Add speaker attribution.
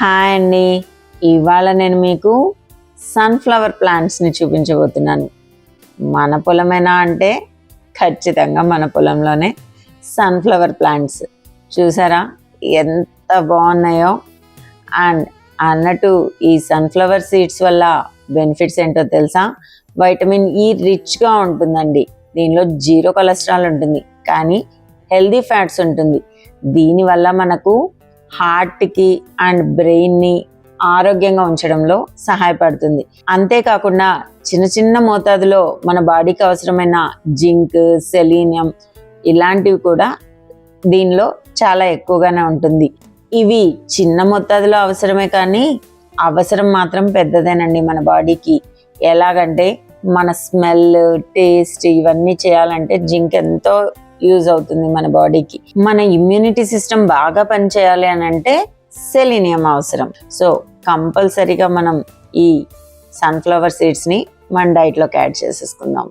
Speaker 1: Hi అండి, ఇవాళ నేను మీకు సన్ఫ్లవర్ ప్లాంట్స్ని చూపించబోతున్నాను. మన పొలమేనా అంటే ఖచ్చితంగా మన పొలంలోనే సన్ఫ్లవర్ ప్లాంట్స్. చూసారా ఎంత బాగున్నాయో. అండ్ అన్నట్టు ఈ సన్ఫ్లవర్ సీడ్స్ వల్ల బెనిఫిట్స్ ఏంటో తెలుసా? వైటమిన్ ఈ రిచ్గా ఉంటుందండి. దీనిలో 0 కొలెస్ట్రాల్ ఉంటుంది, కానీ హెల్దీ ఫ్యాట్స్ ఉంటుంది. దీనివల్ల మనకు హార్ట్కి అండ్ బ్రెయిన్ని ఆరోగ్యంగా ఉంచడంలో సహాయపడుతుంది. అంతేకాకుండా చిన్న చిన్న మోతాదులో మన బాడీకి అవసరమైన జింక్, సెలీనియం ఇలాంటివి కూడా దీనిలో చాలా ఎక్కువగానే ఉంటుంది. ఇవి చిన్న మోతాదులో అవసరమే, కానీ అవసరం మాత్రం పెద్దదేనండి మన బాడీకి. ఎలాగంటే మన స్మెల్, టేస్ట్ ఇవన్నీ చేయాలంటే జింక్ ఎంతో యూజ్ అవుతుంది మన బాడీకి. మన ఇమ్యూనిటీ సిస్టమ్ బాగా పనిచేయాలి అని అంటే సెలీనియం అవసరం. సో కంపల్సరీగా మనం ఈ సన్ఫ్లవర్ సీడ్స్ని మన డైట్లోకి యాడ్ చేసేసుకుందాం.